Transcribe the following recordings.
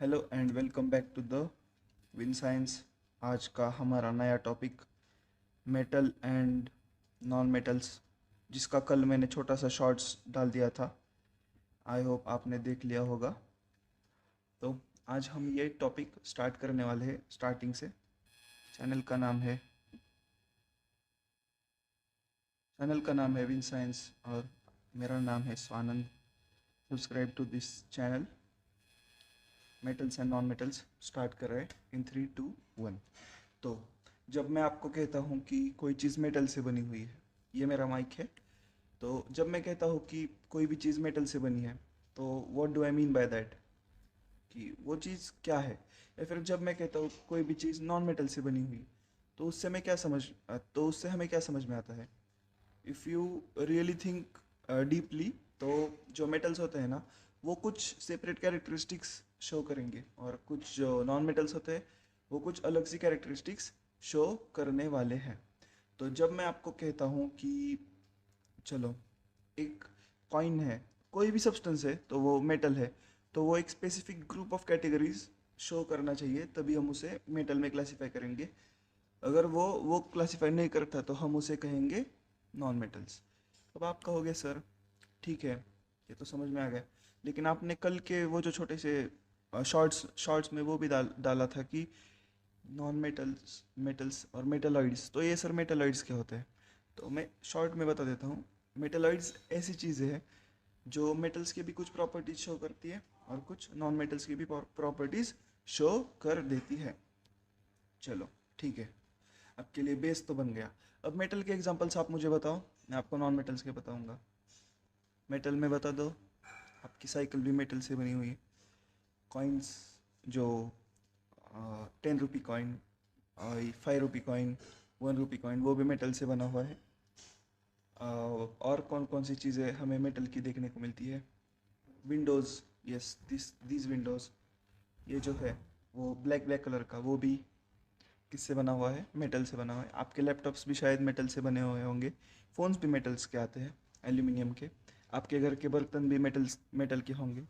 Hello and welcome back to the win science. आज का हमारा नया topic metal and non metals, जिसका कल मैंने छोटा सा शॉर्ट्स डाल दिया था। आई होप आपने देख लिया होगा। तो आज हम ये टॉपिक स्टार्ट करने वाले हैं स्टार्टिंग से। चैनल का नाम है चैनल का नाम है विन साइंस और मेरा नाम है Swanand. Subscribe to this channel. Metals and non metals start कर रहे हैं इन 3, 2, 1। तो जब मैं आपको कहता हूँ कि कोई चीज़ मेटल से बनी हुई है, ये मेरा माइक है। तो जब मैं कहता हूँ कि कोई भी चीज़ मेटल से बनी है, तो what do I mean by that, कि वो चीज़ क्या है। या फिर जब मैं कहता हूँ कोई भी चीज़ नॉन मेटल से बनी हुई, तो उससे हमें क्या समझ में आता है। If you really think deeply, तो जो मेटल्स होते हैं ना, वो कुछ सेपरेट कैरेक्टरिस्टिक्स शो करेंगे, और कुछ जो नॉन मेटल्स होते हैं वो कुछ अलग सी कैरेक्टरिस्टिक्स शो करने वाले हैं। तो जब मैं आपको कहता हूँ कि चलो, एक कॉइन है, कोई भी सब्सटेंस है तो वो मेटल है, तो वो एक specific group of categories show करना चाहिए, तभी हम उसे मेटल में क्लासीफाई करेंगे। अगर वो क्लासीफाई नहीं करता तो हम उसे कहेंगे नॉन मेटल्स। अब आप कहोगे सर, ठीक है, ये तो समझ में आ गया, लेकिन आपने कल के वो जो छोटे से शॉर्ट्स शॉर्ट्स में वो भी डाला था कि नॉन मेटल्स मेटल्स और मेटलॉइड्स। तो ये सर मेटलॉइड्स क्या होते हैं, तो मैं शॉर्ट में बता देता हूँ। मेटलॉइड्स ऐसी चीज़ें हैं जो मेटल्स के भी कुछ प्रॉपर्टीज शो करती है और कुछ नॉन मेटल्स की भी प्रॉपर्टीज शो कर देती है। चलो, ठीक है, आपके लिए बेस तो बन गया। अब मेटल के एग्जांपल्स आप मुझे बताओ, मैं आपको नॉन मेटल्स के बताऊंगा। मेटल में बता दो, आपकी साइकिल भी मेटल से बनी हुई है। कॉइन्स, जो 10 rupee coin, 5 rupee coin, 1 rupee coin, वो भी मेटल से बना हुआ है। और कौन कौन सी चीज़ें हमें मेटल की देखने को मिलती है। विंडोज़, यस, दिस विंडोज़, ये जो है वो ब्लैक ब्लैक कलर का, वो भी किससे बना हुआ है, मेटल से बना हुआ है। आपके लैपटॉप्स भी शायद मेटल से बने हुए होंगे। फ़ोन्स भी मेटल्स के आते हैं, एल्यूमिनियम के। आपके घर के बर्तन भी मेटल के होंगे।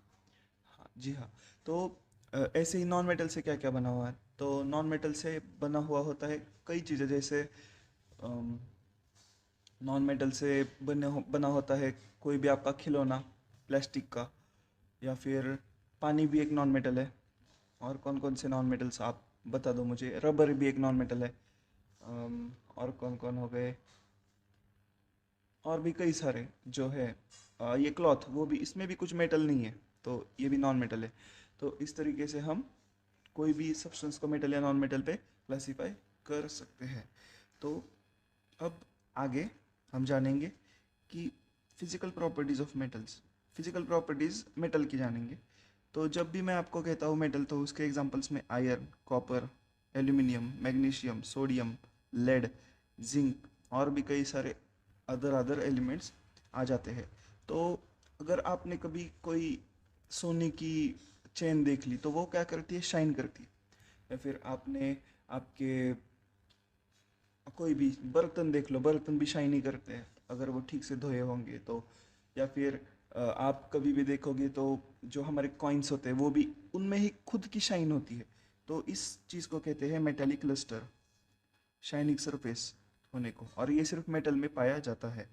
हाँ जी, हाँ। तो ऐसे ही नॉन मेटल से क्या क्या बना हुआ है, तो नॉन मेटल से बना हुआ होता है कई चीज़ें, जैसे नॉन मेटल से बना होता है कोई भी आपका खिलौना प्लास्टिक का, या फिर पानी भी एक नॉन मेटल है। और कौन कौन से नॉन मेटल्स आप बता दो मुझे। रबर भी एक नॉन मेटल है। और कौन कौन हो गए, और भी कई सारे जो है। ये क्लॉथ, वो भी, इसमें भी कुछ मेटल नहीं है, तो ये भी नॉन मेटल है। तो इस तरीके से हम कोई भी सब्सटेंस को मेटल या नॉन मेटल पे क्लासीफाई कर सकते हैं। तो अब आगे हम जानेंगे कि physical properties of metals. Physical properties metal की जानेंगे। तो जब भी मैं आपको कहता हूँ मेटल, तो उसके एग्जांपल्स में iron, copper, aluminium, magnesium, sodium, lead, zinc, और भी कई सारे अदर अदर एलिमेंट्स आ जाते हैं। तो अगर आपने कभी कोई सोने की चेन देख ली, तो वो क्या करती है, शाइन करती है। या फिर आपने आपके कोई भी बर्तन देख लो, बर्तन भी शाइनी करते हैं अगर वो ठीक से धोए होंगे तो। या फिर आप कभी भी देखोगे तो जो हमारे कॉइन्स होते हैं वो भी, उनमें ही खुद की शाइन होती है। तो इस चीज़ को कहते हैं मेटेलिक लस्टर, शाइनिंग सरफेस होने को, और ये सिर्फ मेटल में पाया जाता है।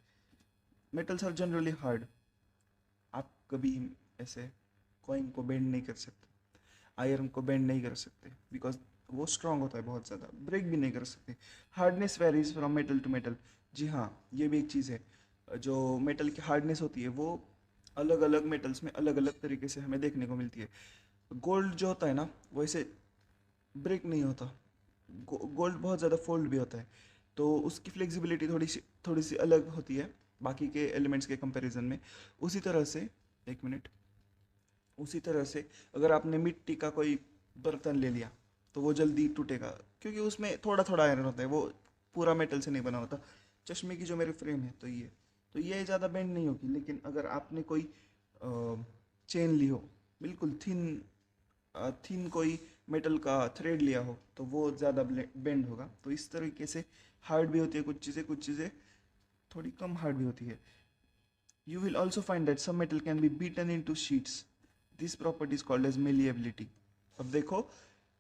Metals are generally hard. आप कभी ऐसे कॉइन को बेंड नहीं कर सकते, आयरन को बेंड नहीं कर सकते, बिकॉज वो स्ट्रांग होता है बहुत ज़्यादा। ब्रेक भी नहीं कर सकते। Hardness varies from metal to metal. जी हाँ, ये भी एक चीज़ है। जो मेटल की हार्डनेस होती है वो अलग अलग मेटल्स में अलग अलग तरीके से हमें देखने को मिलती है। गोल्ड जो होता है ना, वो ऐसे ब्रेक नहीं होता। गोल्ड बहुत ज़्यादा फोल्ड भी होता है, तो उसकी फ्लेक्सिबिलिटी थोड़ी सी अलग होती है बाकी के एलिमेंट्स के कंपैरिजन में। उसी तरह से, एक मिनट, उसी तरह से अगर आपने मिट्टी का कोई बर्तन ले लिया, तो वो जल्दी टूटेगा, क्योंकि उसमें थोड़ा थोड़ा आयरन होता है, वो पूरा मेटल से नहीं बना होता। चश्मे की जो मेरी फ्रेम है, तो ये ज़्यादा बेंड नहीं होगी। लेकिन अगर आपने कोई चेन ली हो, बिल्कुल थिन थिन कोई मेटल का थ्रेड लिया हो, तो वो ज़्यादा बेंड होगा। तो इस तरीके से हार्ड भी होती है कुछ चीज़ें थोड़ी कम हार्ड भी होती है। You will also find that some metal can be beaten into sheets. This property is called as malleability. अब देखो,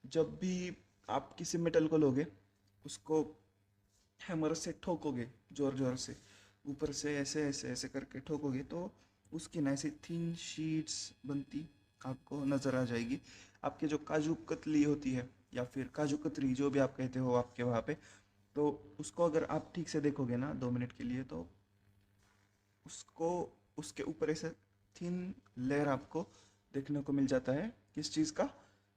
जब भी आप किसी मेटल को लोगे, उसको हैमर से ठोकोगे, जोर जोर से ऊपर से ऐसे ऐसे ऐसे करके ठोकोगे, तो उसकी ना ऐसी थिन शीट्स बनती आपको नज़र आ जाएगी। आपके जो काजू कतली होती है, या फिर काजू कतरी, जो भी आप कहते हो आपके वहाँ पे, तो उसको अगर आप ठीक से देखोगे ना 2 मिनट के लिए, तो उसको उसके ऊपर ऐसे थिन लेयर आपको देखने को मिल जाता है। किस चीज़ का?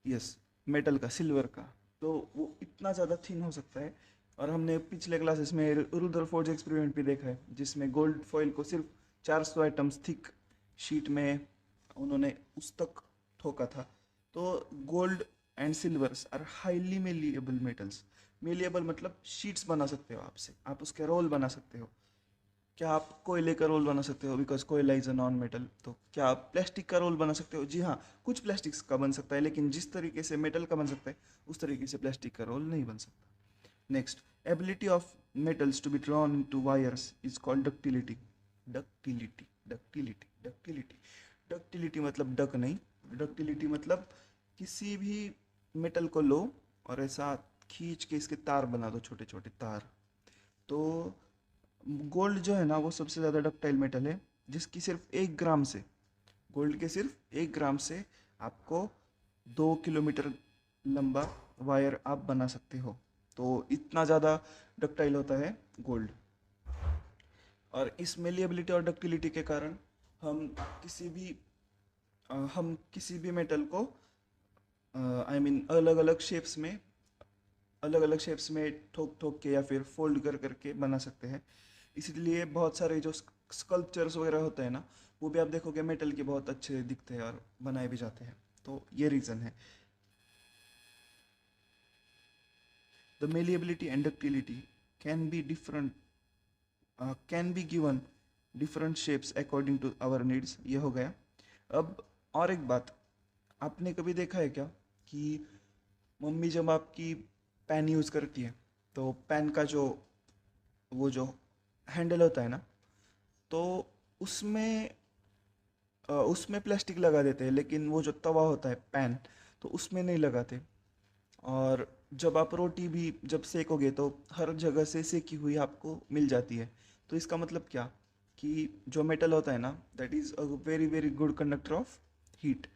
यस, मेटल का, सिल्वर का। तो वो इतना ज़्यादा थिन हो सकता है। और हमने पिछले क्लासेस में रुदरफोर्ड एक्सपेरिमेंट भी देखा है, जिसमें गोल्ड फॉइल को सिर्फ 400 एटम्स थिक शीट में उन्होंने उस तक ठोका था। तो gold and silvers are highly malleable metals. Malleable मतलब शीट्स बना सकते हो आपसे, आप उसके रोल बना सकते हो। क्या आप कोयले का रोल बना सकते हो? बिकॉज कोयला इज अ नॉन मेटल। तो क्या आप प्लास्टिक का रोल बना सकते हो? जी हाँ, कुछ प्लास्टिक्स का बन सकता है, लेकिन जिस तरीके से मेटल का बन सकता है, उस तरीके से प्लास्टिक का रोल नहीं बन सकता। Next, ability of metals to be drawn to wires is called ductility. Ductility, ductility, ductility. Ductility मतलब डक नहीं, डक्टिलिटी मतलब किसी भी मेटल को लो और ऐसा खींच के इसके तार बना दो, छोटे छोटे तार। तो गोल्ड जो है ना, वो सबसे ज़्यादा डक्टाइल मेटल है, जिसकी सिर्फ 1 ग्राम से, गोल्ड के सिर्फ 1 ग्राम से आपको 2 किलोमीटर लंबा वायर आप बना सकते हो। तो इतना ज़्यादा डक्टाइल होता है गोल्ड। और इस मेलिएबिलिटी और डक्टिलिटी के कारण हम किसी भी हम किसी भी मेटल को आई मीन अलग अलग शेप्स में ठोक ठोक के या फिर फोल्ड कर करके बना सकते हैं। इसलिए बहुत सारे जो स्कल्पचर्स वगैरह होते हैं ना, वो भी आप देखोगे मेटल के बहुत अच्छे दिखते हैं और बनाए भी जाते हैं। तो ये रीज़न है। The malleability and ductility can be different, can be given different shapes according to our needs. ये हो गया। अब और एक बात, आपने कभी देखा है क्या कि मम्मी जब आपकी पेन यूज़ करती है, तो पेन का जो वो जो हैंडल होता है ना, तो उसमें उसमें प्लास्टिक लगा देते हैं, लेकिन वो जो तवा होता है पैन, तो उसमें नहीं लगाते। और जब आप रोटी भी जब सेकोगे, तो हर जगह से सेकी हुई आपको मिल जाती है। तो इसका मतलब क्या, कि जो मेटल होता है ना, that is a very very good conductor of heat.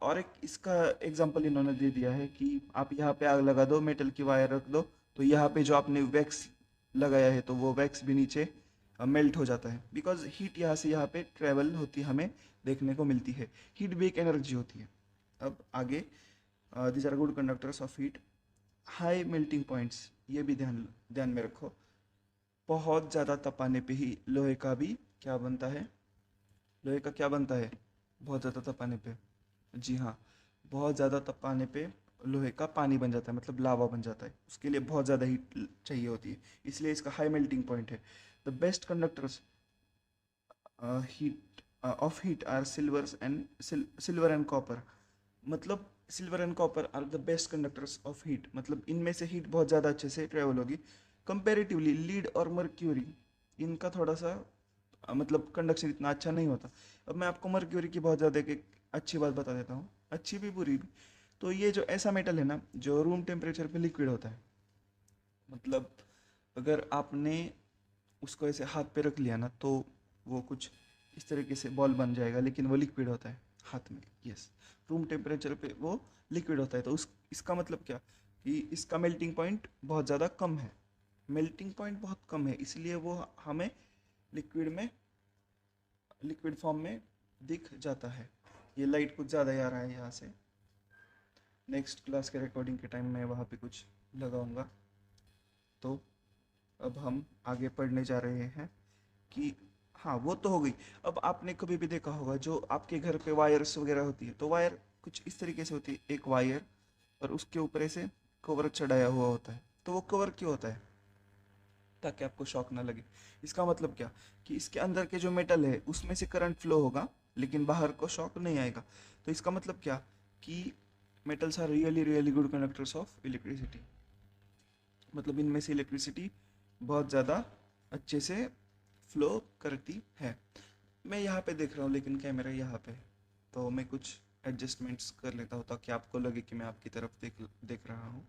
और एक इसका एग्जांपल इन्होंने दे दिया है कि आप यहाँ पे आग लगा दो, मेटल की वायर रख दो, तो यहाँ पे जो आपने वैक्स लगाया है, तो वो वैक्स भी नीचे मेल्ट हो जाता है, बिकॉज हीट यहाँ से यहाँ पे ट्रेवल होती हमें देखने को मिलती है। हीट भी एक एनर्जी होती है। अब आगे, these are good conductors of heat. High melting points, ये भी ध्यान ध्यान में रखो। बहुत ज़्यादा तपाने पे ही लोहे का भी क्या बनता है? लोहे का क्या बनता है बहुत ज़्यादा तपाने पे? जी हाँ, बहुत ज़्यादा तपाने पे लोहे का पानी बन जाता है, मतलब लावा बन जाता है। उसके लिए बहुत ज़्यादा हीट चाहिए होती है, इसलिए इसका हाई मेल्टिंग पॉइंट है। The best conductors heat of heat are silver and copper. मतलब silver and copper are the best conductors of heat, मतलब इनमें से हीट बहुत ज़्यादा अच्छे से ट्रेवल होगी। कंपेरेटिवली लीड और मर्क्यूरी, इनका थोड़ा सा मतलब कंडक्शन इतना अच्छा नहीं होता। अब मैं आपको मर्क्यूरी की बहुत ज़्यादा एक अच्छी बात बता देता हूँ, अच्छी भी बुरी भी। तो ये जो ऐसा मेटल है ना, जो रूम टेम्परेचर पे लिक्विड होता है, मतलब अगर आपने उसको ऐसे हाथ पे रख लिया ना, तो वो कुछ इस तरीके से बॉल बन जाएगा, लेकिन वो लिक्विड होता है हाथ में। यस, रूम टेम्परेचर पे वो लिक्विड होता है। तो उस इसका मतलब क्या, कि इसका मेल्टिंग पॉइंट बहुत ज़्यादा कम है। मेल्टिंग पॉइंट बहुत कम है, इसलिए वो हमें लिक्विड में लिक्विड फॉर्म में दिख जाता है। ये लाइट कुछ ज़्यादा ही आ रहा है यहाँ से। नेक्स्ट क्लास के रिकॉर्डिंग के टाइम मैं वहाँ पे कुछ लगाऊंगा। तो अब हम आगे पढ़ने जा रहे हैं कि हाँ, वो तो हो गई। अब आपने कभी भी देखा होगा, जो आपके घर पे वायर्स वगैरह होती है, तो वायर कुछ इस तरीके से होती है, एक वायर और उसके ऊपर ऐसे कवर चढ़ाया हुआ होता है। तो वो कवर क्यों होता है? ताकि आपको शॉक ना लगे। इसका मतलब क्या, कि इसके अंदर के जो मेटल है उसमें से करंट फ्लो होगा, लेकिन बाहर को शॉक नहीं आएगा। तो इसका मतलब क्या, कि metals are really really good conductors of electricity. मतलब इनमें से इलेक्ट्रिसिटी बहुत ज़्यादा अच्छे से फ्लो करती है। मैं यहाँ पे देख रहा हूँ, लेकिन कैमरा यहाँ पे है, तो मैं कुछ एडजस्टमेंट्स कर लेता हूँ ताकि आपको लगे कि मैं आपकी तरफ देख रहा हूँ।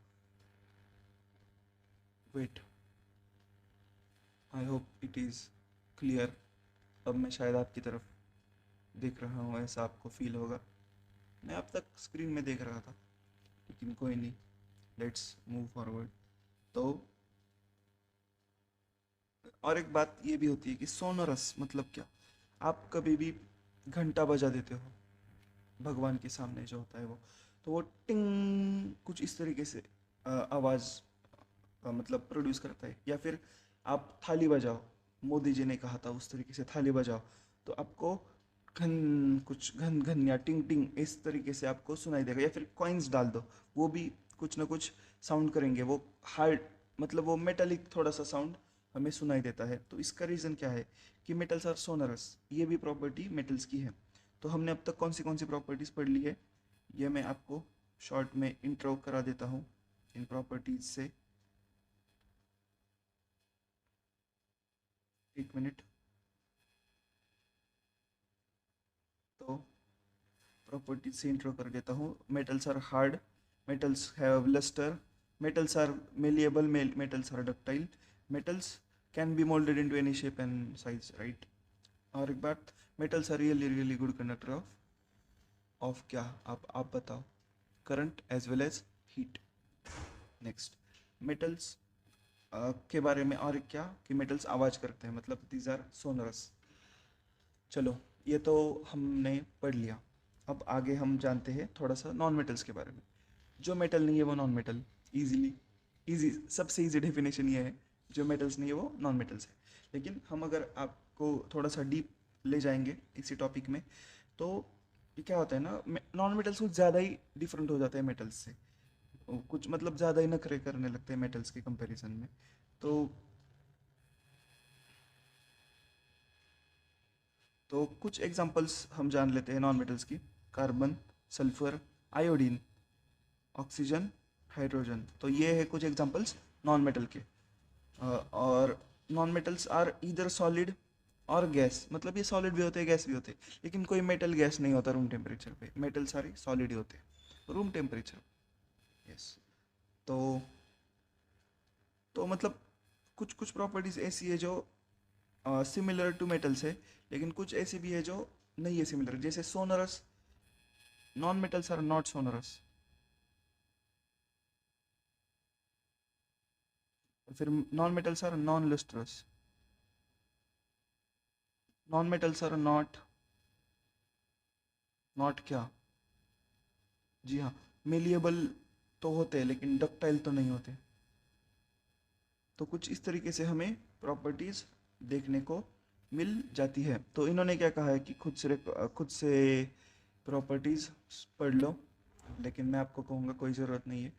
Wait, I hope it is clear. अब मैं शायद आपकी तरफ देख रहा हूँ, ऐसा आपको फील होगा। मैं अब तक स्क्रीन में देख रहा था, लेकिन कोई नहीं, लेट्स मूव फॉरवर्ड। तो और एक बात ये भी होती है कि सोनोरस मतलब क्या। आप कभी भी घंटा बजा देते हो भगवान के सामने, जो होता है वो, तो वो टिंग कुछ इस तरीके से आवाज़ मतलब प्रोड्यूस करता है। या फिर आप थाली बजाओ, मोदी जी ने कहा था उस तरीके से थाली बजाओ, तो आपको घन कुछ घन घन या टिंग टिंग इस तरीके से आपको सुनाई देगा। या फिर कॉइन्स डाल दो, वो भी कुछ ना कुछ साउंड करेंगे। वो हार्ड मतलब वो मेटालिक थोड़ा सा साउंड हमें सुनाई देता है। तो इसका रीज़न क्या है कि मेटल्स आर सोनरस, ये भी प्रॉपर्टी मेटल्स की है। तो हमने अब तक कौन सी प्रॉपर्टीज़ पढ़ ली है, ये मैं आपको शॉर्ट में इंट्रो करा देता हूँ इन प्रॉपर्टीज से। एक मिनट। तो प्रॉपर्टीज से इंट्रो कर देता हूँ। Metals are hard, metals have lustre, metals are malleable, metals are ductile, metals can be molded into any shape and size, right? और एक बात, metals are really good conductor of क्या, आप बताओ, current as well as heat. Next, metals के बारे में और क्या कि मेटल्स आवाज़ करते हैं, मतलब दीज आर सोनरस। चलो, ये तो हमने पढ़ लिया। अब आगे हम जानते हैं थोड़ा सा नॉन मेटल्स के बारे में। जो मेटल नहीं है वो नॉन मेटल। इजीली इजी सबसे इजी डेफिनेशन ये है, जो मेटल्स नहीं है वो नॉन मेटल्स है। लेकिन हम अगर आपको थोड़ा सा डीप ले जाएंगे इसी टॉपिक में, तो ये क्या होता है ना, नॉन मेटल्स कुछ ज़्यादा ही डिफरेंट हो जाते हैं मेटल्स से। कुछ मतलब ज़्यादा ही नखरे करने लगते हैं मेटल्स के कंपैरिजन में। तो कुछ एग्जांपल्स हम जान लेते हैं नॉन मेटल्स की। Carbon, sulphur, iodine, oxygen, hydrogen. तो ये है कुछ एग्जांपल्स नॉन मेटल के। और non metals are either solid और गैस, मतलब ये सॉलिड भी होते हैं गैस भी होते हैं। लेकिन कोई मेटल गैस नहीं होता रूम टेम्परेचर पे, मेटल सारे सॉलिड ही होते हैं रूम टेम्परेचर। यस। तो मतलब कुछ कुछ प्रॉपर्टीज ऐसी है जो सिमिलर टू मेटल्स है, लेकिन कुछ ऐसी भी है जो नहीं है सिमिलर, जैसे sonorous. Non metals are not sonorous. फिर non metals are non lustrous. Non metals are not, not क्या, जी हाँ, मेलिएबल तो होते हैं लेकिन डक्टाइल तो नहीं होते। तो कुछ इस तरीके से हमें प्रॉपर्टीज देखने को मिल जाती है। तो इन्होंने क्या कहा है कि खुद से प्रॉपर्टीज पढ़ लो, लेकिन मैं आपको कहूँगा कोई ज़रूरत नहीं है।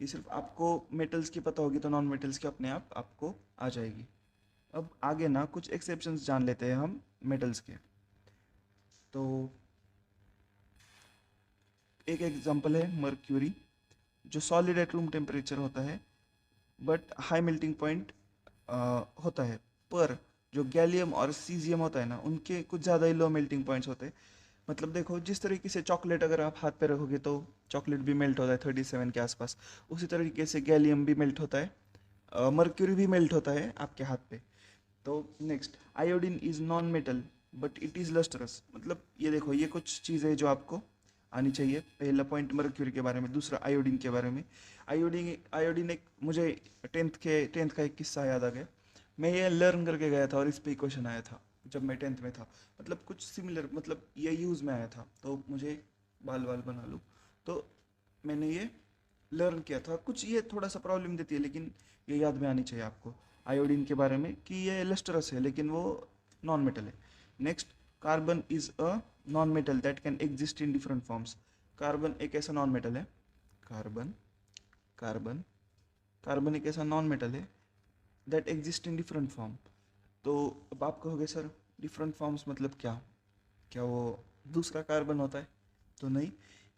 ये सिर्फ आपको मेटल्स की पता होगी तो नॉन मेटल्स की अपने आप आपको आ जाएगी। अब आगे ना कुछ एक्सेप्शंस जान लेते हैं हम मेटल्स के। तो एक एग्जांपल है मर्क्यूरी, जो सॉलिड एट रूम टेम्परेचर होता है बट हाई मेल्टिंग पॉइंट होता है। पर जो गैलियम और सीजियम होता है ना, उनके कुछ ज़्यादा ही लो मेल्टिंग पॉइंट्स होते हैं। मतलब देखो, जिस तरीके से चॉकलेट अगर आप हाथ पे रखोगे तो चॉकलेट भी मेल्ट होता है 37 के आसपास, उसी तरीके से गैलियम भी मेल्ट होता है, मर्क्यूरी भी मेल्ट होता है आपके हाथ पे। तो next, iodine is non metal but it is lustrous. मतलब ये देखो, ये कुछ चीज़ें जो आपको आनी चाहिए। पहला पॉइंट मर्क्यूरी के बारे में, दूसरा आयोडीन के बारे में। आयोडीन आयोडीन एक मुझे टेंथ का एक किस्सा याद आ गया। मैं ये लर्न करके गया था और इस पे क्वेश्चन आया था जब मैं टेंथ में था। मतलब कुछ सिमिलर, मतलब ये यूज़ में आया था, तो मुझे बाल बाल बना लूँ, तो मैंने ये लर्न किया था। कुछ ये थोड़ा सा प्रॉब्लम देती है, लेकिन ये याद में आनी चाहिए आपको आयोडीन के बारे में कि ये लस्टरस है लेकिन वो नॉन मेटल है। Next, carbon is a non metal that can exist in different forms. Carbon एक ऐसा नॉन मेटल है, कार्बन कार्बन कार्बन एक ऐसा नॉन मेटल है that exist in different form. तो अब आप कहोगे सर डिफरेंट फॉर्म्स मतलब क्या, क्या वो दूसरा कार्बन होता है? तो नहीं,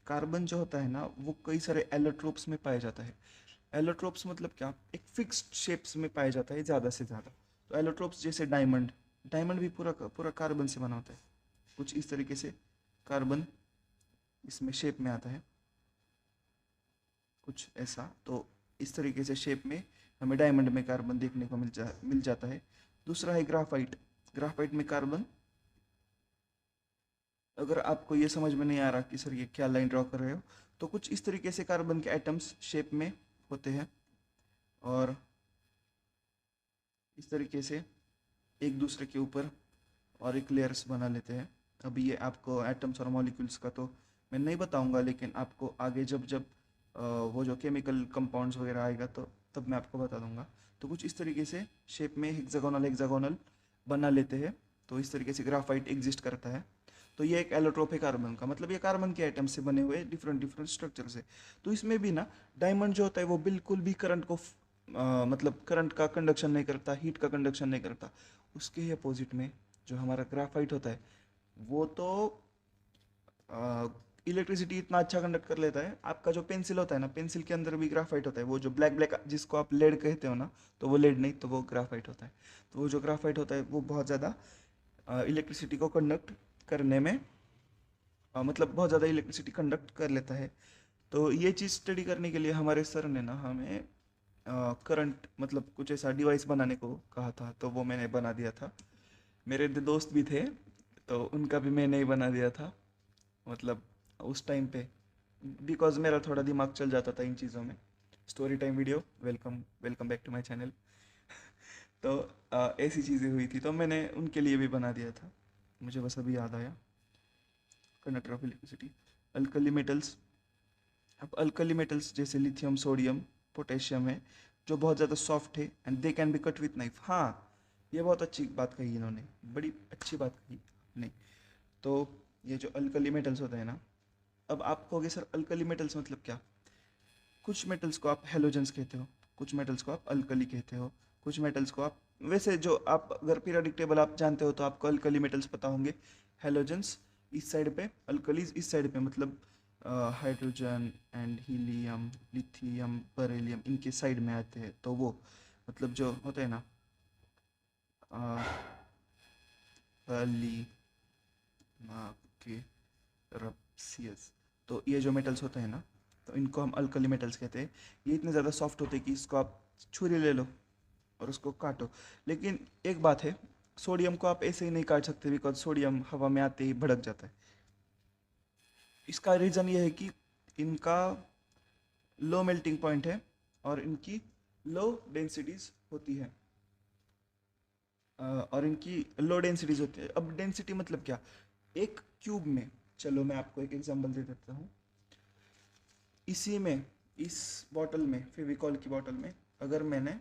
कार्बन जो होता है ना वो कई सारे एलोट्रोप्स में पाया जाता है। एलोट्रोप्स मतलब क्या, एक फिक्स्ड शेप्स में पाया जाता है ज़्यादा से ज़्यादा। तो एलोट्रोप्स जैसे डायमंड, डायमंड भी पूरा पूरा कार्बन से बना होता है, कुछ इस तरीके से कार्बन इसमें शेप में आता है कुछ ऐसा। तो इस तरीके से शेप में हमें डायमंड में कार्बन देखने को मिल जाता है। दूसरा है ग्राफाइट। ग्राफाइट में कार्बन, अगर आपको ये समझ में नहीं आ रहा कि सर ये क्या लाइन ड्रॉ कर रहे हो, तो कुछ इस तरीके से कार्बन के एटम्स शेप में होते हैं और इस तरीके से एक दूसरे के ऊपर और एक लेयर्स बना लेते हैं। अभी ये आपको एटम्स और मॉलिक्यूल्स का तो मैं नहीं बताऊंगा, लेकिन आपको आगे जब जब वो जो केमिकल कंपाउंड्स वगैरह आएगा तो तब मैं आपको बता दूंगा। तो कुछ इस तरीके से शेप में हेक्सागोनल हेक्सागोनल बना लेते हैं। तो इस तरीके से ग्राफाइट एग्जिस्ट करता है। तो ये एक एलोट्रोप है कार्बन का, मतलब ये कार्बन के आइटम से बने हुए डिफरेंट डिफरेंट स्ट्रक्चर से। तो इसमें भी ना डायमंड जो होता है वो बिल्कुल भी करंट को मतलब करंट का कंडक्शन नहीं करता, हीट का कंडक्शन नहीं करता। उसके ही अपोजिट में जो हमारा ग्राफाइट होता है वो तो इलेक्ट्रिसिटी इतना अच्छा कंडक्ट कर लेता है। आपका जो पेंसिल होता है ना, पेंसिल के अंदर भी ग्राफाइट होता है। वो जो ब्लैक ब्लैक जिसको आप लेड कहते हो ना, तो वो लेड नहीं, तो वो ग्राफाइट होता है। तो वो जो ग्राफाइट होता है वो बहुत ज़्यादा इलेक्ट्रिसिटी को कंडक्ट करने में मतलब बहुत ज़्यादा इलेक्ट्रिसिटी कंडक्ट कर लेता है। तो ये चीज़ स्टडी करने के लिए हमारे सर ने ना हमें करंट मतलब कुछ ऐसा डिवाइस बनाने को कहा था, तो वो मैंने बना दिया था। मेरे दोस्त भी थे तो उनका भी मैंने ही बना दिया था, मतलब उस टाइम पे, बिकॉज मेरा थोड़ा दिमाग चल जाता था इन चीज़ों में। Story time video, welcome welcome back to my channel. तो ऐसी चीज़ें हुई थी तो मैंने उनके लिए भी बना दिया था। मुझे बस अभी याद आया। Conductor of electricity, alkali metals. अब अल्कली मेटल्स जैसे लिथियम, सोडियम, पोटेशियम है, जो बहुत ज़्यादा सॉफ्ट है and they can be cut with knife. हाँ, ये बहुत अच्छी बात कही इन्होंने, बड़ी अच्छी बात कही नहीं। तो ये जो अल्कली मेटल्स होते हैं ना, अब आप कहोगे सर अल्कली मेटल्स मतलब क्या। कुछ मेटल्स को आप हेलोजेंस कहते हो, कुछ मेटल्स को आप अल्कली कहते हो, कुछ मेटल्स को आप वैसे जो आप अगर पीरियोडिक टेबल आप जानते हो तो आपको अल्कली मेटल्स पता होंगे। हेलोजेंस इस साइड पे, अल्कलीज इस साइड पे, मतलब hydrogen and helium, lithium, beryllium इनके साइड में आते हैं। तो वो मतलब जो होते हैं ना रप्सियस, तो ये जो मेटल्स होते हैं ना, तो इनको हम अल्कली मेटल्स कहते हैं। ये इतने ज़्यादा सॉफ्ट होते हैं कि इसको आप छुरी ले लो और उसको काटो। लेकिन एक बात है, सोडियम को आप ऐसे ही नहीं काट सकते, बिकॉज सोडियम हवा में आते ही भड़क जाता है। इसका रीज़न ये है कि इनका लो मेल्टिंग पॉइंट है और इनकी लो डेंसिटीज होती है। और इनकी लो डेंसिटीज होती है। अब डेंसिटी मतलब क्या, एक क्यूब में, चलो मैं आपको एक एग्जांपल दे देता हूँ। इसी में, इस बॉटल में, फेविकॉल की बॉटल में, अगर मैंने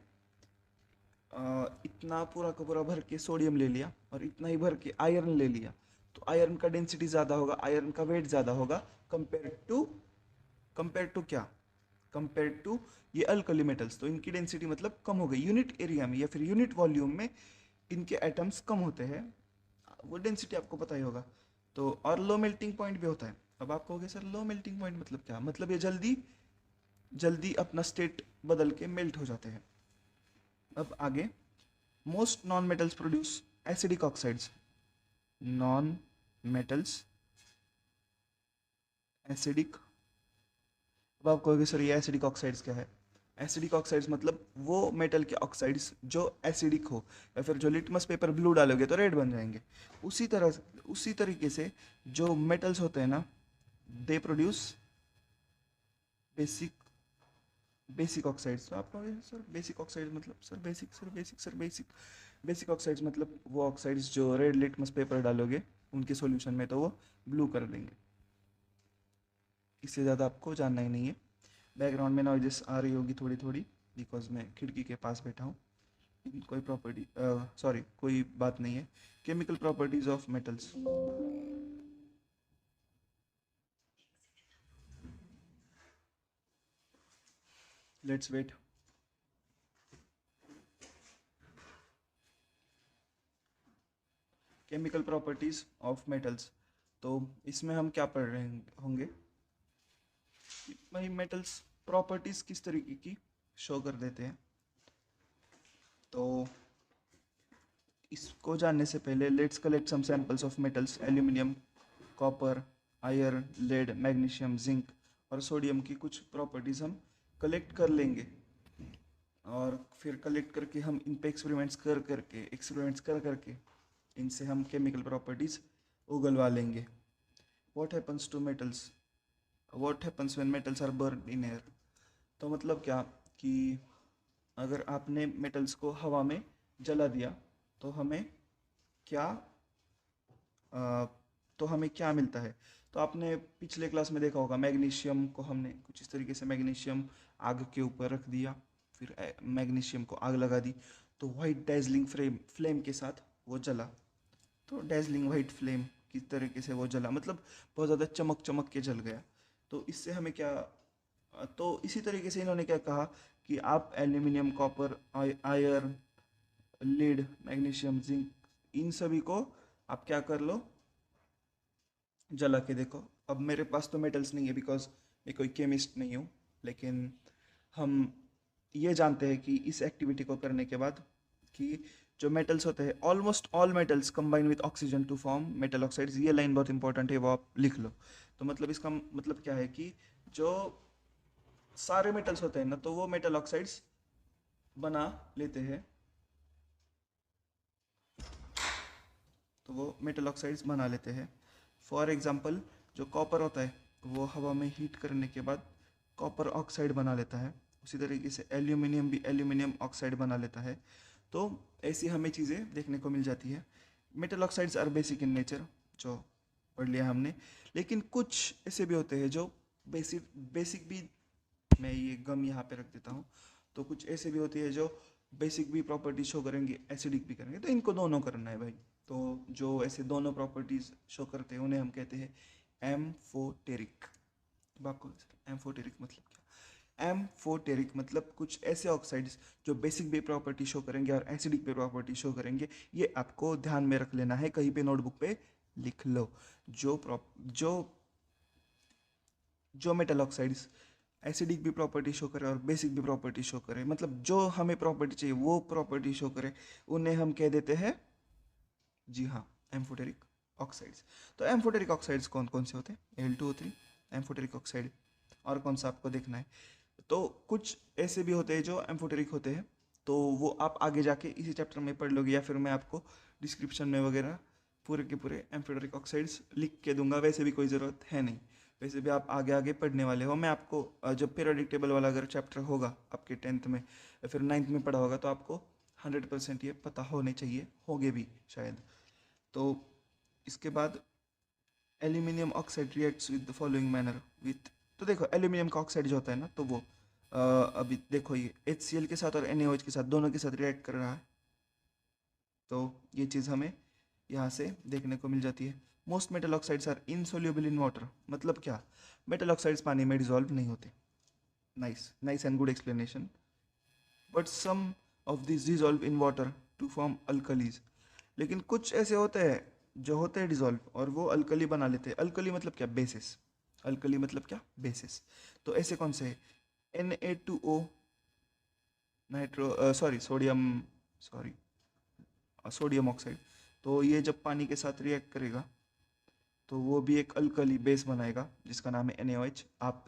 इतना पूरा का पूरा भर के सोडियम ले लिया और इतना ही भर के आयरन ले लिया, तो आयरन का डेंसिटी ज़्यादा होगा, आयरन का वेट ज़्यादा होगा कंपेयर टू क्या, कंपेयर टू ये अल्कली मेटल्स। तो इनकी डेंसिटी मतलब कम हो गई, यूनिट एरिया में या फिर यूनिट वॉल्यूम में इनके एटम्स कम होते हैं। वो डेंसिटी आपको पता ही होगा। तो और लो मेल्टिंग पॉइंट भी होता है। अब आप कहोगे सर लो मेल्टिंग पॉइंट मतलब क्या, मतलब ये जल्दी जल्दी अपना स्टेट बदल के मेल्ट हो जाते हैं। अब आगे, most non metals produce acidic oxides. Non metals acidic. अब आप कहोगे सर ये एसिडिक ऑक्साइड्स क्या है। एसिडिक ऑक्साइड्स मतलब वो मेटल के ऑक्साइड्स जो एसिडिक हो, या फिर जो लिटमस पेपर ब्लू डालोगे तो रेड बन जाएंगे। उसी तरीके से जो मेटल्स होते हैं ना, they produce basic basic oxides. तो आप कहोगे सर बेसिक ऑक्साइड्स मतलब, sir basic, sir basic, sir basic. Basic oxides मतलब वो ऑक्साइड्स जो रेड लिटमस पेपर डालोगे उनके सॉल्यूशन में तो वो ब्लू कर देंगे। इससे ज़्यादा आपको जानना ही नहीं है। बैकग्राउंड में नॉइजेस आ रही होगी थोड़ी थोड़ी, बिकॉज मैं खिड़की के पास बैठा हूँ। कोई प्रॉपर्टी, सॉरी, कोई बात नहीं है। Chemical properties of metals. Let's wait. Chemical properties of metals, तो इसमें हम क्या पढ़ रहे होंगे भाई, मेटल्स प्रॉपर्टीज किस तरीके की शो कर देते हैं। तो इसको जानने से पहले let's collect some samples of metals, aluminium, copper, iron, lead, magnesium, zinc और सोडियम की कुछ प्रॉपर्टीज़ हम कलेक्ट कर लेंगे, और फिर कलेक्ट करके हम इन पे एक्सपेरिमेंट्स कर करके इनसे हम केमिकल प्रॉपर्टीज़ उगलवा लेंगे। What happens to metals, what happens when metals are burn in air. तो मतलब क्या कि अगर आपने मेटल्स को हवा में जला दिया तो हमें क्या अ, तो हमें क्या मिलता है। तो आपने पिछले क्लास में देखा होगा, मैग्नीशियम को हमने कुछ इस तरीके से मैग्नीशियम आग के ऊपर रख दिया, फिर मैग्नीशियम को आग लगा दी, तो वाइट डेजलिंग फ्लेम के साथ वो जला। तो डेजलिंग वाइट फ्लेम की तरीके से वो जला, मतलब बहुत ज़्यादा चमक चमक के जल गया। तो इससे हमें क्या, तो इसी तरीके से इन्होंने क्या कहा कि आप aluminium, copper, iron, lead, magnesium, zinc, इन सभी को आप क्या कर लो, जला के देखो। अब मेरे पास तो मेटल्स नहीं है बिकॉज मैं कोई केमिस्ट नहीं हूँ, लेकिन हम ये जानते हैं कि इस एक्टिविटी को करने के बाद कि जो मेटल्स होते हैं, almost all metals combine with oxygen to form metal oxides. ये लाइन बहुत इंपॉर्टेंट है, वो आप लिख लो। तो मतलब इसका मतलब क्या है कि जो सारे मेटल्स होते हैं ना, तो वो मेटल ऑक्साइड्स बना लेते हैं, तो वो मेटल ऑक्साइड्स बना लेते हैं। फॉर एग्जांपल जो कॉपर होता है वो हवा में हीट करने के बाद कॉपर ऑक्साइड बना लेता है। उसी तरीके से एल्यूमिनियम भी एल्यूमिनियम ऑक्साइड बना लेता है। तो ऐसी हमें चीज़ें देखने को मिल जाती है। Metal oxides are basic in nature, जो पढ़ लिया हमने। लेकिन कुछ ऐसे भी होते हैं जो बेसिक बेसिक भी, मैं ये गम यहाँ पे रख देता हूँ। तो कुछ ऐसे भी होती है जो बेसिक भी प्रॉपर्टी शो करेंगे, एसिडिक भी करेंगे, तो इनको दोनों करना है भाई। तो जो ऐसे दोनों प्रॉपर्टीज शो करते हैं उन्हें हम कहते हैं एम्फोटेरिक। अब आपको एम्फोटेरिक मतलब क्या, एम्फोटेरिक मतलब कुछ ऐसे ऑक्साइड्स जो बेसिक भी प्रॉपर्टी शो करेंगे और एसिडिक भी प्रॉपर्टी शो करेंगे। ये आपको ध्यान में रख लेना है, कहीं पे नोटबुक पे लिख लो। जो जो मेटल ऑक्साइड्स एसिडिक भी प्रॉपर्टी शो करे और बेसिक भी प्रॉपर्टी शो करे, मतलब जो हमें प्रॉपर्टी चाहिए वो प्रॉपर्टी शो करे, उन्हें हम कह देते हैं, जी हाँ, एम्फोटेरिक ऑक्साइड्स। तो एम्फोटेरिक ऑक्साइड्स कौन कौन से होते हैं, Al2O3 एम्फोटेरिक ऑक्साइड। और कौन सा आपको देखना है, तो कुछ ऐसे भी होते हैं जो एम्फोटेरिक होते हैं, तो वो आप आगे जाके इसी चैप्टर में पढ़ लोगे, या फिर मैं आपको डिस्क्रिप्शन में वगैरह पूरे के पूरे एम्फोटेरिक ऑक्साइड्स लिख के दूंगा। वैसे भी कोई ज़रूरत है नहीं, वैसे भी आप आगे आगे पढ़ने वाले हो। मैं आपको जब पीरियोडिक टेबल वाला अगर चैप्टर होगा आपके 10th में या फिर 9th में पढ़ा होगा, तो आपको 100% ये पता होने चाहिए, होंगे भी शायद। तो इसके बाद aluminium oxide reacts with the following manner with, तो देखो एल्यूमिनियम का ऑक्साइड जो होता है ना, तो वो अभी देखो ये HCl के साथ और NaOH के साथ दोनों के साथ रिएक्ट कर रहा है। तो ये चीज़ हमें यहाँ से देखने को मिल जाती है। Most metal oxides are insoluble in water, मतलब क्या, मेटल ऑक्साइड्स पानी में डिजॉल्व नहीं होते। Nice nice and good explanation. But some of this dissolve in water to form alkalis, लेकिन कुछ ऐसे होते हैं जो होते हैं डिजॉल्व और वो अल्कली बना लेते हैं। अल्कली मतलब क्या, बेसिस। अल्कली मतलब क्या, बेसिस। तो ऐसे कौन से हैं, Na2O, nitro sorry sodium, sorry sodium oxide. तो ये जब पानी के साथ रिएक्ट करेगा तो वो भी एक अल्कली बेस बनाएगा जिसका नाम है NaOH। आप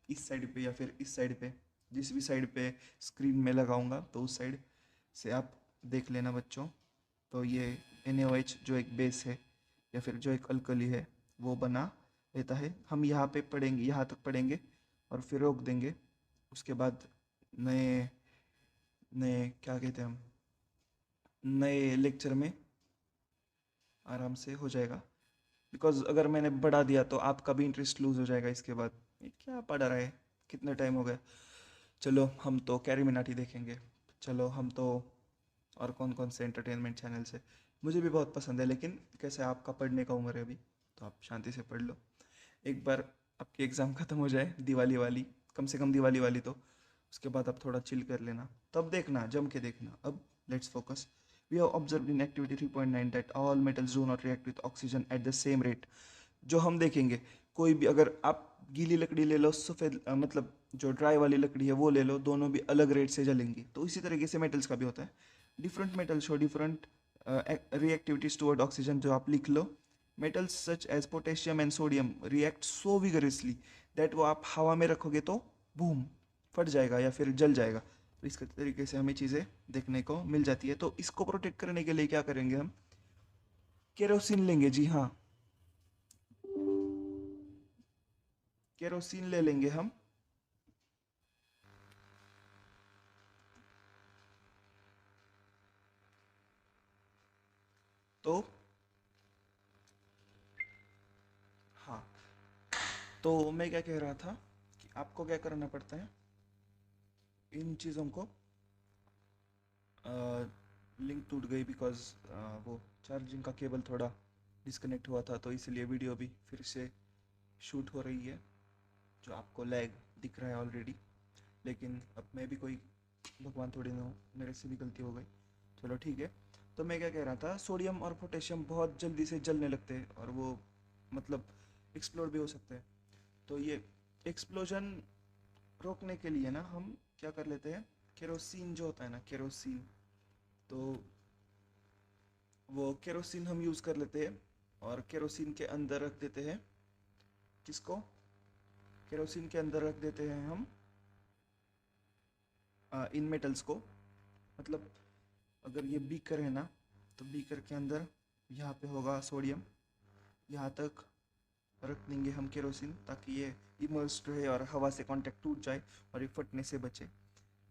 इस साइड पे या फिर इस साइड पे, जिस भी साइड पे स्क्रीन में लगाऊंगा तो उस साइड से आप देख लेना बच्चों। तो ये NaOH जो एक बेस है या फिर जो एक अल्कली है वो बना लेता है। हम यहाँ पे पढ़ेंगे, यहाँ तक पढ़ेंगे और फिर रोक देंगे। उसके बाद नए नए क्या कहते हैं हम, नए लेक्चर में आराम से हो जाएगा। बिकॉज अगर मैंने बढ़ा दिया तो आपका भी इंटरेस्ट लूज हो जाएगा इसके बाद, ये क्या पढ़ा रहा है, कितना टाइम हो गया। चलो हम तो कैरी मिनाटी देखेंगे। चलो हम तो और कौन कौन से एंटरटेनमेंट चैनल्स है, मुझे भी बहुत पसंद है, लेकिन कैसे आपका पढ़ने का उम्र है अभी, तो आप शांति से पढ़ लो। एक बार आपकी एग्ज़ाम ख़त्म हो जाए दिवाली वाली, कम से कम दिवाली वाली, तो उसके बाद आप थोड़ा चिल कर लेना, तब देखना, जम के देखना। अब let's focus. We have observe in activity 3.9 that all metals do not react with oxygen at the same rate. जो हम देखेंगे, कोई भी अगर आप गीली लकड़ी ले लो, सफ़ेद मतलब जो ड्राई वाली लकड़ी है वो ले लो, दोनों भी अलग रेट से जलेंगी। तो इसी तरीके से मेटल्स का भी होता है। Different metal show different reactivities toward oxygen, जो आप लिख लो। Metals such as potassium and sodium react so vigorously that वो आप हवा में रखोगे तो बूम फट जाएगा या फिर जल जाएगा। तो इस तरीके से हमें चीज़ें देखने को मिल जाती है। तो इसको प्रोटेक्ट करने के लिए क्या करेंगे हम, केरोसिन लेंगे। जी हाँ, केरोसिन ले लेंगे हम। तो हाँ, तो मैं क्या कह रहा था कि आपको क्या करना पड़ता है, इन चीज़ों को लिंक टूट गई बिकॉज वो चार्जिंग का केबल थोड़ा डिस्कनेक्ट हुआ था, तो इसलिए वीडियो भी फिर से शूट हो रही है, जो आपको लैग दिख रहा है ऑलरेडी। लेकिन अब मैं भी कोई भगवान थोड़ी ना हूँ, मेरे से भी गलती हो गई। चलो ठीक है। तो मैं क्या कह रहा था, सोडियम और पोटेशियम बहुत जल्दी से जलने लगते हैं और वो मतलब एक्सप्लोड भी हो सकते हैं। तो ये एक्सप्लोजन रोकने के लिए ना हम क्या कर लेते हैं, केरोसिन जो होता है ना, केरोसिन, तो वो केरोसिन हम यूज़ कर लेते हैं और केरोसिन के अंदर रख देते हैं, किसको, केरोसिन के अंदर रख देते हैं हम इन मेटल्स को। मतलब अगर ये बीकर है ना, तो बीकर के अंदर यहाँ पे होगा सोडियम, यहाँ तक रख देंगे हम केरोसिन ताकि ये इमर्स्ड रहे और हवा से कांटेक्ट टूट जाए और ये फटने से बचे।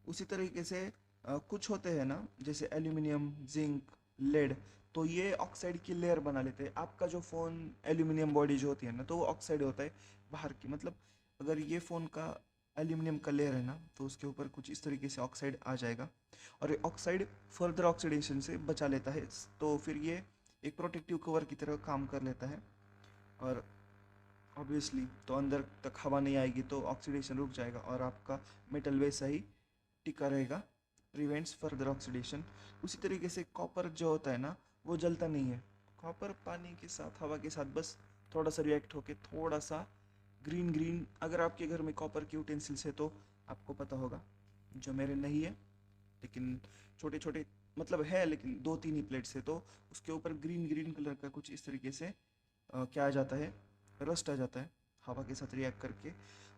उसी तरीके से कुछ होते हैं ना, जैसे एल्यूमिनियम, जिंक, लेड, तो ये ऑक्साइड की लेयर बना लेते हैं। आपका जो फ़ोन एल्यूमिनियम बॉडी जो होती है ना, तो वो ऑक्साइड होता है बाहर की। मतलब अगर ये फ़ोन का एल्यूमिनियम का लेयर है ना, तो उसके ऊपर कुछ इस तरीके से ऑक्साइड आ जाएगा और ये ऑक्साइड फर्दर ऑक्सीडेशन से बचा लेता है। तो फिर ये एक प्रोटेक्टिव कवर की तरह काम कर लेता है। और ऑब्वियसली तो अंदर तक हवा नहीं आएगी तो ऑक्सीडेशन रुक जाएगा और आपका मेटल वैसा ही टिका रहेगा, प्रिवेंट्स फर्दर ऑक्सीडेशन। उसी तरीके से कॉपर जो होता है ना, वो जलता नहीं है। कॉपर पानी के साथ, हवा के साथ बस थोड़ा सा रिएक्ट होके थोड़ा सा ग्रीन ग्रीन, अगर आपके घर में कॉपर के यूटेंसिल्स है तो आपको पता होगा, जो मेरे नहीं है लेकिन छोटे छोटे मतलब है, लेकिन दो तीन ही प्लेट्स है, तो उसके ऊपर ग्रीन ग्रीन कलर का कुछ इस तरीके से क्या आ जाता है, रस्ट आ जाता है हवा के साथ रिएक्ट करके।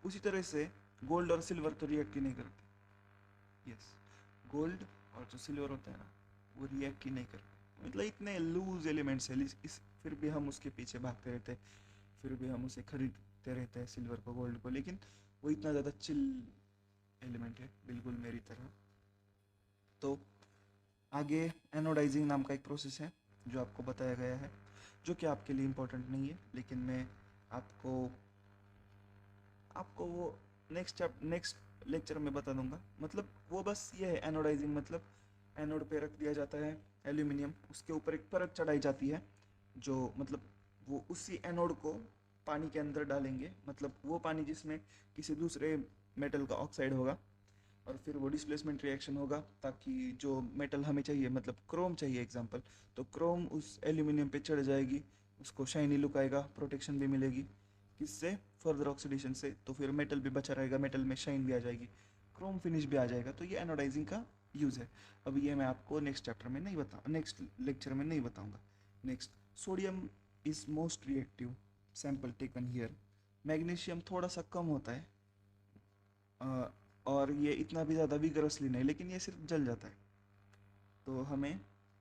उसी तरह से गोल्ड और सिल्वर तो रिएक्ट ही नहीं करते। यस, गोल्ड और जो सिल्वर होता है ना, वो रिएक्ट ही नहीं करते। मतलब इतने लूज एलिमेंट्स है, इस फिर भी हम उसके पीछे भागते रहते हैं, फिर भी हम उसे खरीदते रहते हैं सिल्वर को, गोल्ड को, लेकिन वो इतना ज़्यादा चिल एलिमेंट है, बिल्कुल मेरी तरह। तो आगे एनोडाइजिंग नाम का एक प्रोसेस है जो आपको बताया गया है, जो कि आपके लिए इम्पोर्टेंट नहीं है, लेकिन मैं आपको आपको वो नेक्स्ट लेक्चर में बता दूंगा। मतलब वो बस ये है, एनोडाइजिंग मतलब एनोड पे रख दिया जाता है एल्यूमिनियम, उसके ऊपर एक परत चढ़ाई जाती है, जो मतलब वो उसी एनोड को पानी के अंदर डालेंगे, मतलब वो पानी जिसमें किसी दूसरे मेटल का ऑक्साइड होगा, और फिर वो डिस्प्लेसमेंट रिएक्शन होगा ताकि जो मेटल हमें चाहिए, मतलब क्रोम चाहिए एग्जांपल, तो क्रोम उस एल्यूमिनियम पे चढ़ जाएगी, उसको शाइनी लुक आएगा, प्रोटेक्शन भी मिलेगी किससे, फर्दर ऑक्सीडेशन से। तो फिर मेटल भी बचा रहेगा, मेटल में शाइन भी आ जाएगी, क्रोम फिनिश भी आ जाएगा। तो ये एनोडाइजिंग का यूज़ है। अब ये मैं आपको नेक्स्ट चैप्टर में नहीं बता नेक्स्ट लेक्चर में नहीं बताऊंगा। Next, sodium is most reactive, sample taken here. Magnesium थोड़ा सा कम होता है, और ये इतना भी ज़्यादा विगरसली नहीं, लेकिन ये सिर्फ जल जाता है, तो हमें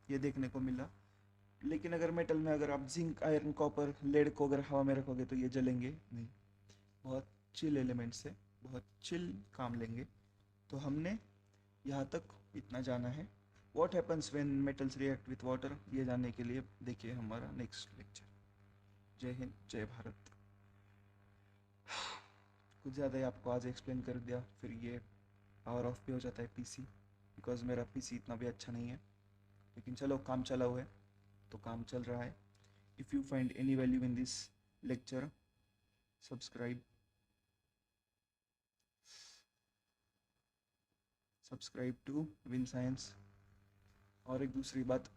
ये देखने को मिला। लेकिन अगर मेटल में अगर आप जिंक, आयरन, कॉपर, लेड को अगर हवा में रखोगे तो ये जलेंगे नहीं, बहुत चिल एलिमेंट्स है, बहुत चिल काम लेंगे। तो हमने यहाँ तक इतना जाना है। What happens when metals react with water, ये जानने के लिए देखिए हमारा नेक्स्ट लेक्चर। जय हिंद, जय भारत। कुछ ज़्यादा ही आपको आज एक्सप्लेन कर दिया, फिर ये पावर ऑफ भी हो जाता है पीसी, बिकॉज मेरा पीसी इतना भी अच्छा नहीं है, लेकिन चलो काम चला हुआ है तो काम चल रहा है। If you find any value in this lecture, subscribe subscribe to win science. और एक दूसरी बात,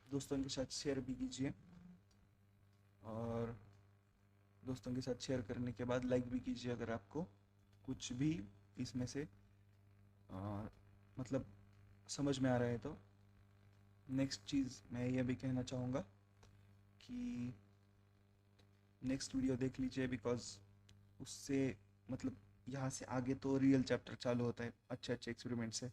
दोस्तों के साथ शेयर भी कीजिए, और दोस्तों के साथ शेयर करने के बाद लाइक भी कीजिए अगर आपको कुछ भी इसमें से आ, मतलब समझ में आ रहा है तो। नेक्स्ट चीज़ मैं ये भी कहना चाहूँगा कि नेक्स्ट वीडियो देख लीजिए, बिकॉज उससे मतलब यहाँ से आगे तो रियल चैप्टर चालू होता है अच्छे अच्छे एक्सपेरिमेंट से।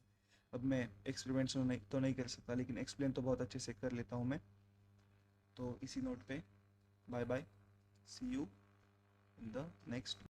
अब मैं एक्सपेरिमेंट्स नहीं कर सकता, लेकिन एक्सप्लेन तो बहुत अच्छे से कर लेता हूँ मैं। तो इसी नोट पे bye bye, see you in the next